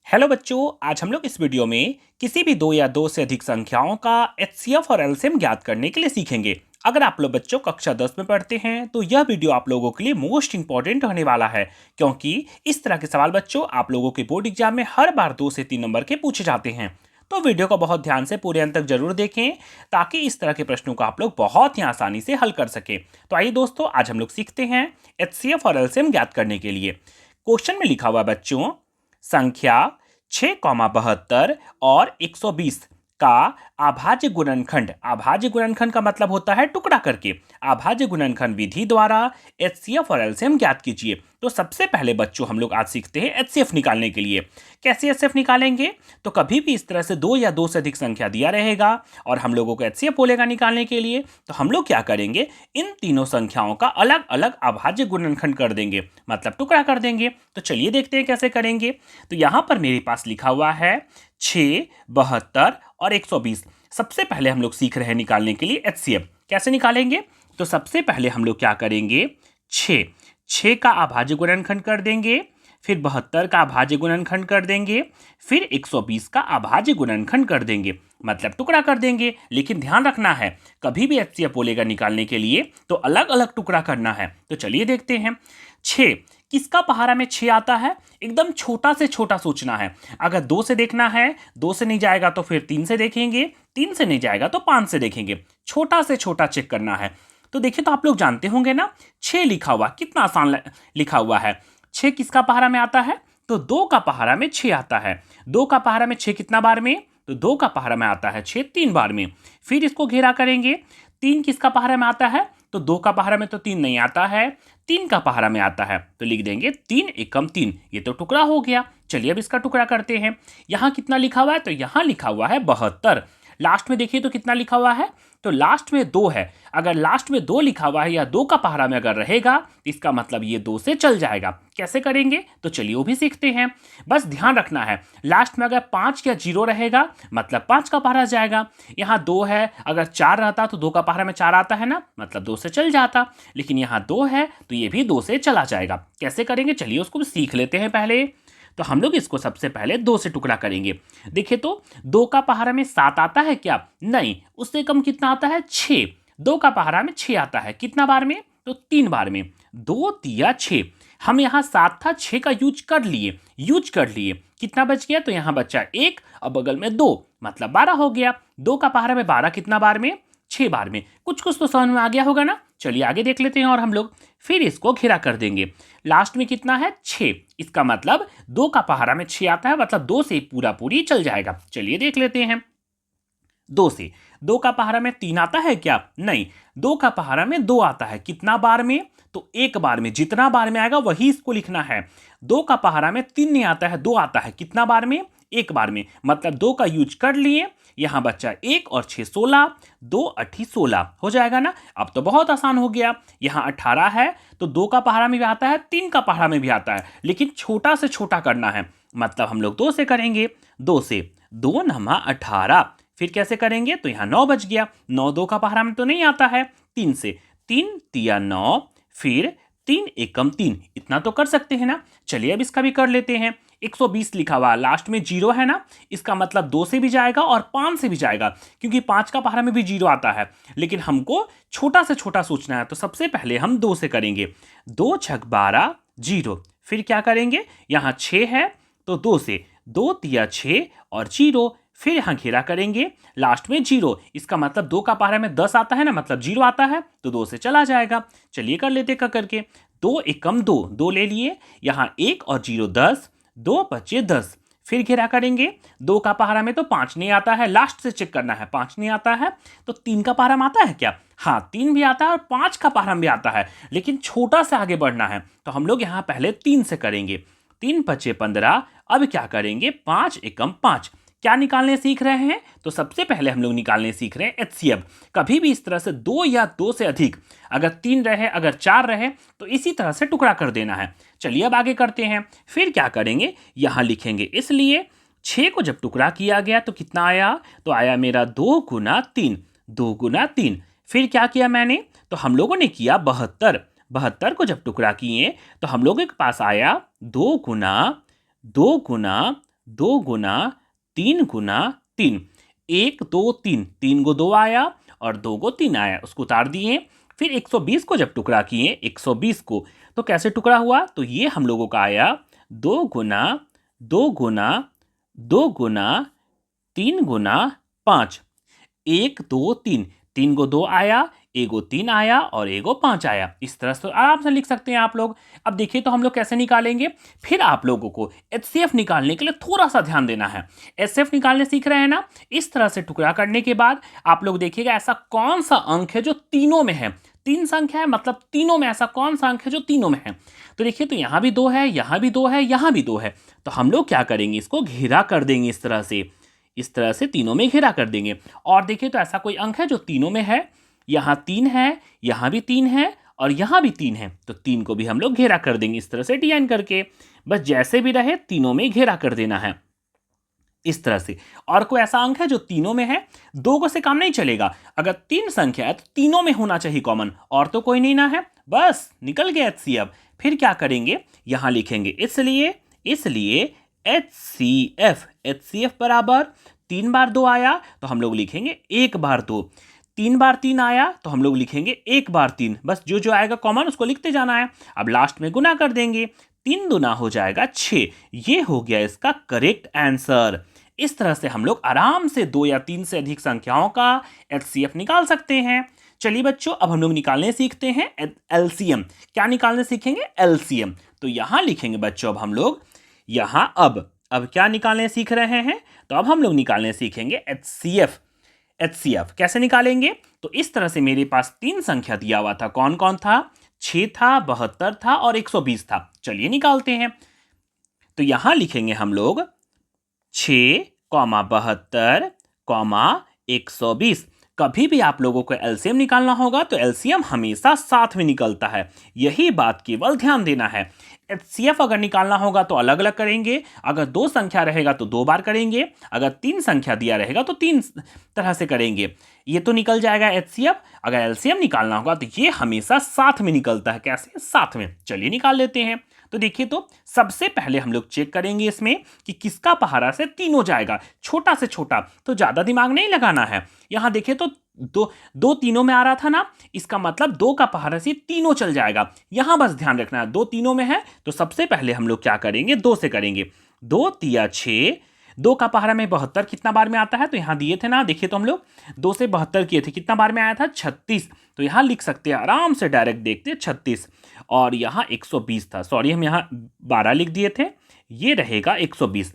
Hello बच्चों, आज हम लोग इस वीडियो में किसी भी दो या दो से अधिक संख्याओं का एचसीएफ और एलसीएम ज्ञात करने के लिए सीखेंगे। अगर आप लोग बच्चों कक्षा 10 में पढ़ते हैं तो यह वीडियो आप लोगों के लिए मोस्ट इंपॉर्टेंट होने वाला है, क्योंकि इस तरह के सवाल बच्चों आप लोगों के बोर्ड एग्जाम में हर बार 2 से 3 नंबर के पूछे जाते हैं। तो वीडियो को बहुत ध्यान से पूरे अंत तक जरूर देखें, ताकि इस तरह के प्रश्नों को आप लोग बहुत ही आसानी से हल कर सके। तो आइए दोस्तों, आज हम लोग सीखते हैं एचसीएफ और एलसीएम ज्ञात करने के लिए। क्वेश्चन में लिखा हुआ बच्चों, संख्या 6,72 और 120 का अभाज्य गुणनखंड का मतलब होता है टुकड़ा करके। अभाज्य गुणनखंड विधि द्वारा एचसीएफ और एलसीएम ज्ञात कीजिए। तो सबसे पहले बच्चों हम लोग आज सीखते हैं एचसीएफ निकालने के लिए। कैसे एचसीएफ निकालेंगे? तो कभी भी इस तरह से दो या दो से अधिक संख्या दिया रहेगा और हम लोगों को एचसीएफ बोलेगा निकालने के लिए, तो हम लोग क्या करेंगे, इन तीनों संख्याओं का अलग अलग अभाज्य गुणनखंड कर देंगे, मतलब टुकड़ा कर देंगे। तो चलिए देखते हैं कैसे करेंगे। तो यहां पर मेरे पास लिखा हुआ है 6, 72 और 120। सबसे पहले हम लोग सीख रहे हैं निकालने के लिए एचसीएफ। कैसे निकालेंगे? तो सबसे पहले हम लोग क्या करेंगे, 6 का अभाज्य गुणनखंड कर देंगे, फिर 72 का अभाज्य गुणनखंड कर देंगे, फिर 120 का अभाज्य गुणनखंड कर देंगे, मतलब टुकड़ा कर देंगे। लेकिन ध्यान रखना है, कभी भी एचसीएफ बोलेगा निकालने के लिए तो अलग अलग टुकड़ा करना है। तो चलिए देखते हैं। 6 किसका पहाड़ा में 6 आता है? एकदम छोटा से छोटा सोचना है। अगर 2 से देखना है, 2 से नहीं जाएगा तो फिर 3 से देखेंगे, 3 से नहीं जाएगा तो 5 से देखेंगे। छोटा से छोटा चेक करना है। तो देखिए, तो आप लोग जानते होंगे ना, 6 लिखा हुआ कितना आसान लिखा हुआ है। 6 किसका पहाड़ा में आता है? तो 2 का पहाड़ा में 6 आता है। 2 का पहाड़ा में 6 कितना बार में? तो 2 का पहाड़ा में आता है 6 3 बार में। फिर इसको घेरा करेंगे। 3 किसका पहाड़ा में आता है? तो 2 का पहाड़ा में तो 3 नहीं आता है, 3 का पहाड़ा में आता है। तो लिख देंगे 3 एकम 3। ये तो टुकड़ा हो गया। चलिए अब इसका टुकड़ा करते हैं। यहाँ कितना लिखा हुआ है? तो यहाँ लिखा हुआ है 72। लास्ट में देखिए तो कितना लिखा हुआ है? तो लास्ट में 2 है। अगर लास्ट में 2 लिखा हुआ है या 2 का पहाड़ा में अगर रहेगा तो इसका मतलब ये 2 से चल जाएगा। कैसे करेंगे? तो चलिए वो भी सीखते हैं। बस ध्यान रखना है, लास्ट में अगर 5 या 0 रहेगा मतलब 5 का पहाड़ा जाएगा। यहाँ 2 है, अगर 4 रहता तो 2 का पहाड़ा में 4 आता है ना, मतलब 2 से चल जाता। लेकिन यहाँ 2 है तो ये भी 2 से चला जाएगा। कैसे करेंगे? चलिए उसको सीख लेते हैं पहले। तो हम लोग इसको सबसे पहले 2 से टुकड़ा करेंगे। देखिए तो 2 का पहाड़ा में 7 आता है क्या? नहीं, उससे कम कितना आता है? 6। 2 का पहाड़ा में 6 आता है, कितना बार में? तो 3 बार में। 2 तिया 6। हम यहाँ 7 था, 6 का यूज कर लिए। कितना बच गया? तो यहाँ बचा 1 और बगल में 2, मतलब 12 हो गया। 2 का पहाड़ा में 12 कितना बार में? 6 बार में। कुछ कुछ तो समझ में आ गया होगा ना। चलिए आगे देख लेते हैं। और हम लोग फिर इसको घेरा कर देंगे। लास्ट में कितना है? 6। इसका मतलब 2 का पहाड़ा में 6 आता है, मतलब 2 से पूरा पूरी चल जाएगा। चलिए देख लेते हैं। 2 से 2 का पहाड़ा में 3 आता है क्या? नहीं, 2 का पहाड़ा में 2 आता है, कितना बार में? तो 1 बार में। जितना बार में आएगा वही इसको लिखना है। 2 का पहाड़ा में 3 नहीं आता है, 2 आता है, कितना बार में? 1 बार में, मतलब 2 का यूज कर लिए। यहाँ बच्चा 1 और 6 16, 2 8 16 हो जाएगा ना। अब तो बहुत आसान हो गया। यहाँ 18 है तो 2 का पहाड़ा में भी आता है, 3 का पहाड़ा में भी आता है, लेकिन छोटा से छोटा करना है, मतलब हम लोग 2 से करेंगे। 2 से 2 नमा 18। फिर कैसे करेंगे? तो यहाँ 9 बच गया। 9 2 का पहाड़ा में तो नहीं आता है। 3 से 3 तिया 9, फिर 3 एकम 3। इतना तो कर सकते हैं ना। चलिए अब इसका भी कर लेते हैं। 120 लिखा हुआ, लास्ट में 0 है ना, इसका मतलब 2 से भी जाएगा और 5 से भी जाएगा, क्योंकि 5 का पहाड़ा में भी 0 आता है। लेकिन हमको छोटा से छोटा सोचना है, तो सबसे पहले हम 2 से करेंगे। 2 छक 12 0। फिर क्या करेंगे? यहाँ 6 है तो 2 से 2 तिया 6 और 0। फिर यहाँ घेरा करेंगे, लास्ट में 0, इसका मतलब 2 का पहाड़ा में 10 आता है ना, मतलब 0 आता है, तो 2 से चला जाएगा। चलिए कर लेते करके। 2 एकम 2, 2 ले लिए, यहाँ 1 और 0 10, 2 बचे 10। फिर घेरा करेंगे। 2 का पहाड़ा में तो 5 नहीं आता है, लास्ट से चेक करना है, 5 नहीं आता है। तो 3 का पहाड़ा में आता है क्या? हाँ, 3 भी आता है और 5 का पहाड़ा में भी आता है, लेकिन छोटा से आगे बढ़ना है। तो हम लोग यहाँ पहले 3 से करेंगे। 3 बचे 15। अब क्या करेंगे? 5 एकम 5। क्या निकालने सीख रहे हैं? तो सबसे पहले हम लोग निकालने सीख रहे हैं एचसीएफ। कभी भी इस तरह से 2 या 2 से अधिक, अगर 3 रहे, अगर 4 रहे, तो इसी तरह से टुकड़ा कर देना है। चलिए अब आगे करते हैं। फिर क्या करेंगे? यहाँ लिखेंगे, इसलिए 6 को जब टुकड़ा किया गया तो कितना आया? तो आया मेरा 2 गुना 3। 2 गुना 3। फिर क्या किया मैंने? तो हम लोगों ने किया 72। 72 को जब टुकड़ा किए तो हम लोगों के पास आया 2 गुना 2 गुना 3 गुना 3, 1 2 3, 3 को 2 आया और 2 को 3 आया, उसको उतार दिए। फिर 120 को जब टुकड़ा किए 120 को, तो कैसे टुकड़ा हुआ, तो ये हम लोगों का आया 2 गुना 2 गुना 2 गुना 3 गुना 5, 1 2 3, 3 को 2 आया, एगो 3 आया और एगो 5 आया। इस तरह से आराम से लिख सकते हैं आप लोग। अब देखिए तो हम लोग कैसे निकालेंगे। फिर आप लोगों को एचसीएफ निकालने के लिए थोड़ा सा ध्यान देना है। एचसीएफ निकालने सीख रहे हैं ना, इस तरह से टुकड़ा करने के बाद आप लोग देखिएगा ऐसा कौन सा अंक है जो तीनों में है। 3 संख्या है, मतलब तीनों में ऐसा कौन सा अंक है जो तीनों में है। तो देखिए तो यहाँ भी 2 है, यहाँ भी 2 है, यहाँ भी 2 है। तो हम लोग क्या करेंगे, इसको घेरा कर देंगे इस तरह से, इस तरह से तीनों में घेरा कर देंगे। और देखिए तो ऐसा कोई अंक है जो तीनों में है, यहाँ 3 है, यहाँ भी 3 है और यहाँ भी 3 है, तो 3 को भी हम लोग घेरा कर देंगे इस तरह से डिजाइन करके। बस जैसे भी रहे तीनों में घेरा कर देना है इस तरह से। और कोई ऐसा अंक है जो तीनों में है, 2 को से काम नहीं चलेगा। अगर 3 संख्या है तो तीनों में होना चाहिए कॉमन, और तो कोई नहीं ना है, बस निकल गया एचसीएफ। फिर क्या करेंगे, यहां लिखेंगे इसलिए इसलिए एचसीएफ, एचसीएफ बराबर 3 बार 2 आया तो हम लोग लिखेंगे 1 बार 2, 3 बार 3 आया तो हम लोग लिखेंगे 1 बार 3। बस जो जो आएगा कॉमन उसको लिखते जाना है। अब लास्ट में गुना कर देंगे, 3 दुना हो जाएगा 6। ये हो गया इसका करेक्ट आंसर। इस तरह से हम लोग आराम से 2 या 3 से अधिक संख्याओं का एचसीएफ निकाल सकते हैं। चलिए बच्चों, अब हम लोग निकालने सीखते हैं एलसीएम। क्या निकालने सीखेंगे, एलसीएम। तो यहां लिखेंगे बच्चों, अब हम लोग यहां अब क्या निकालने सीख रहे हैं, तो अब हम लोग निकालने सीखेंगे एचसीएफ। एचसीएफ कैसे निकालेंगे, तो इस तरह से मेरे पास 3 संख्या दिया हुआ था, कौन कौन था, 6 था, 72 था और 120 था। चलिए निकालते हैं। तो यहां लिखेंगे हम लोग 6, 72, 120। कभी भी आप लोगों को एलसीएम निकालना होगा तो एलसीएम हमेशा साथ में निकलता है, यही बात केवल ध्यान देना है। एचसीएफ अगर निकालना होगा तो अलग अलग करेंगे, अगर 2 संख्या रहेगा तो 2 बार करेंगे, अगर 3 संख्या दिया रहेगा तो 3 तरह से करेंगे। ये तो निकल जाएगा एचसीएफ। अगर एलसीएम निकालना होगा तो ये हमेशा साथ में निकलता है। कैसे, साथ में। चलिए निकाल लेते हैं। तो देखिए तो सबसे पहले हम लोग चेक करेंगे इसमें कि किसका पहाड़ा से तीनों जाएगा, छोटा से छोटा, तो ज्यादा दिमाग नहीं लगाना है। यहां देखिए तो दो तीनों में आ रहा था ना, इसका मतलब 2 का पहाड़ा से तीनों चल जाएगा। यहां बस ध्यान रखना है 2 तीनों में है, तो सबसे पहले हम लोग क्या करेंगे, 2 से करेंगे। 2 तिया 6, 2 का पहाड़ा में 72 कितना बार में आता है, तो यहां दिए थे ना, देखिए तो हम लोग 2 से 72 किए थे, कितना बार में आया था, 36। तो यहां लिख सकते हैं, आराम से डायरेक्ट देखते हैं 36। और यहां 120 था, सॉरी हम यहां 12 लिख दिए थे, ये रहेगा 120।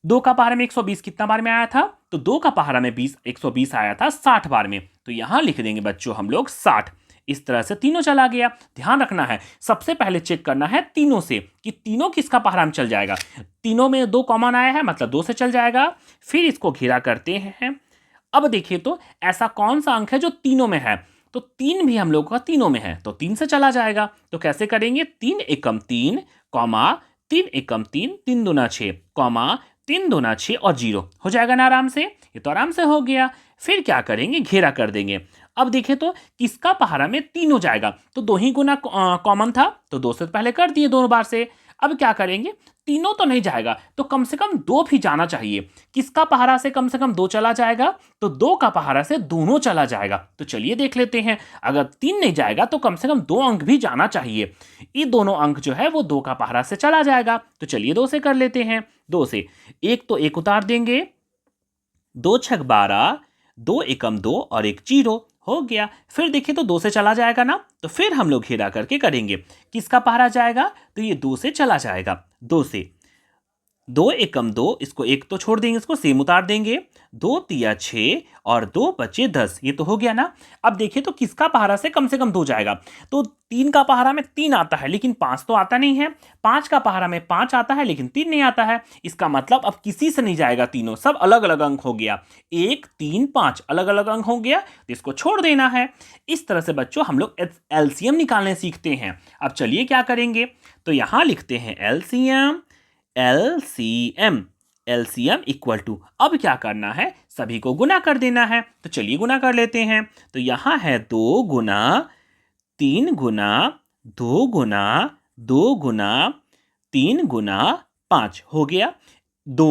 2 का पहाड़ा में 120 कितना बार में आया था, तो 2 का पहाड़ा में 120 आया था 60 बार में, तो यहां लिख देंगे बच्चों हम लोग 60। इस तरह से तीनों चला गया। ध्यान रखना है, सबसे पहले चेक करना है तीनों से कि तीनों किसका पहाड़ा में चल जाएगा। तीनों में 2 कॉमन आया है, मतलब 2 से चल जाएगा। फिर इसको घेरा करते हैं। अब देखिए तो ऐसा कौन सा अंक है जो तीनों में है, तो 3 भी हम लोग का तीनों में है, तो 3 से चला जाएगा। तो कैसे करेंगे, 3 एकम 3, कॉमा 3 एकम 3, 3 दूना 6, कॉमा 3 दूना 6 और 0 हो जाएगा ना आराम से। ये तो आराम से हो गया। फिर क्या करेंगे, घेरा कर देंगे। अब देखिए तो किसका पहाड़ा में 3 हो जाएगा, तो 2 ही गुना कॉमन था, तो 2 से पहले कर दिए दोनों बार से। अब क्या करेंगे, तीनों तो नहीं जाएगा, तो कम से कम 2 भी जाना चाहिए। किसका पहाड़ा से कम 2 चला जाएगा, तो 2 का पहाड़ा से दोनों चला जाएगा। तो चलिए देख लेते हैं, अगर 3 नहीं जाएगा तो कम से कम 2 अंक भी जाना चाहिए। ये दोनों अंक जो है वो 2 का पहाड़ा से चला जाएगा। तो चलिए 2 से कर लेते हैं। 2 से 1 तो 1 उतार देंगे, 2 छक 12, 2 एकम 2 और 1 0 हो गया। फिर देखिए तो 2 से चला जाएगा ना, तो फिर हम लोग घेरा करके करेंगे। किसका पहाड़ा जाएगा, तो ये 2 से चला जाएगा। 2 से 2 एकम 2, इसको 1 तो छोड़ देंगे, इसको सेम उतार देंगे। 2 तिया 6 और 2 बचे 10, ये तो हो गया ना। अब देखिए तो किसका पहाड़ा से कम 2 जाएगा, तो 3 का पहाड़ा में 3 आता है लेकिन 5 तो आता नहीं है। 5 का पहाड़ा में 5 आता है लेकिन 3 नहीं आता है। इसका मतलब अब किसी से नहीं जाएगा, तीनों सब अलग अलग अंक हो गया। 1 3 5 अलग अलग अंक हो गया, तो इसको छोड़ देना है। इस तरह से बच्चों हम लोग एलसीएम निकालने सीखते हैं। अब चलिए क्या करेंगे, तो यहां लिखते हैं LCM. LCM, LCM equal to, अब क्या करना है, सभी को गुना कर देना है। तो चलिए गुना कर लेते हैं। तो यहां है 2 गुना 3 गुना 2 गुना 2 गुना 3 गुना 5 हो गया। 2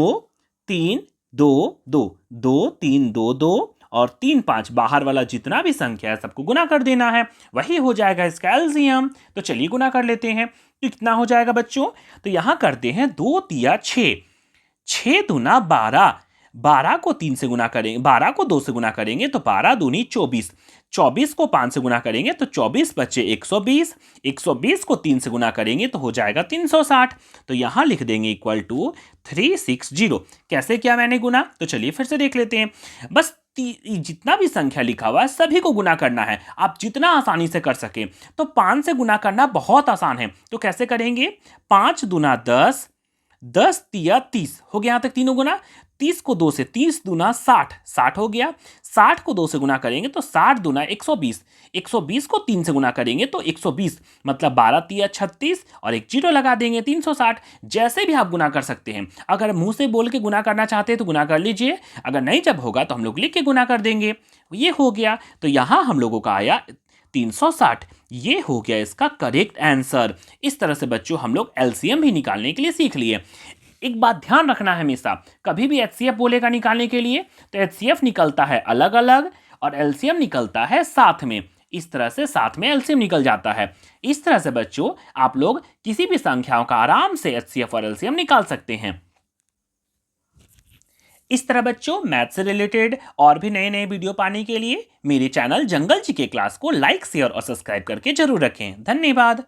3 2 2 2 3 2 2 और 3 5 बाहर वाला जितना भी संख्या है सबको गुना कर देना है, वही हो जाएगा इसका एलसीएम। तो चलिए गुना कर लेते हैं। तो कितना हो जाएगा बच्चों? तो यहां करते हैं 2 तिया 6, 6 दूना 12, 12 को 3 से गुना करेंगे, 12 को 2 से गुना करेंगे तो 12 दूनी 24, 24 को 5 से गुना करेंगे तो 24 बचे 120, 120 को 3 से गुना करेंगे तो हो जाएगा 360। तो यहां लिख देंगे इक्वल टू 360। कैसे किया मैंने गुना? तो चलिए फिर से देख लेते हैं। बस जितना भी संख्या लिखा हुआ है सभी को गुना करना है, आप जितना आसानी से कर सके। तो 5 से गुना करना बहुत आसान है, तो कैसे करेंगे? 5 दूना 10, 10 तिया 30 हो गया। यहां तक तीनों गुना। 30 को 2 से, 30 दूना 60, 60 हो गया। 60 को 2 से गुना करेंगे तो 60 दूना 120, 120 को 3 से गुना करेंगे तो 120, मतलब 12 तिया 36 और एक जीरो लगा देंगे 360। जैसे भी आप गुना कर सकते हैं, अगर मुंह से बोल के गुना करना चाहते हैं तो गुना कर लीजिए, अगर नहीं जब होगा तो हम लोग लिख के गुना कर देंगे। ये हो गया। तो यहां हम लोगों का आया 360। ये हो गया इसका करेक्ट आंसर। इस तरह से बच्चों हम लोग एलसीएम भी निकालने के लिए सीख लिए। एक बात ध्यान रखना है, हमेशा कभी भी एचसीएफ बोलेगा निकालने के लिए तो एचसीएफ निकलता है अलग अलग और एलसीएम निकलता है साथ में। इस तरह से साथ में एलसीएम निकल जाता है। इस तरह से बच्चों आप लोग किसी भी संख्याओं का आराम से एचसीएफ और एलसीएम निकाल सकते हैं। इस तरह बच्चों मैथ से रिलेटेड और भी नए नए वीडियो पाने के लिए मेरे चैनल जंगल जी के क्लास को लाइक, शेयर और सब्सक्राइब करके जरूर रखें। धन्यवाद।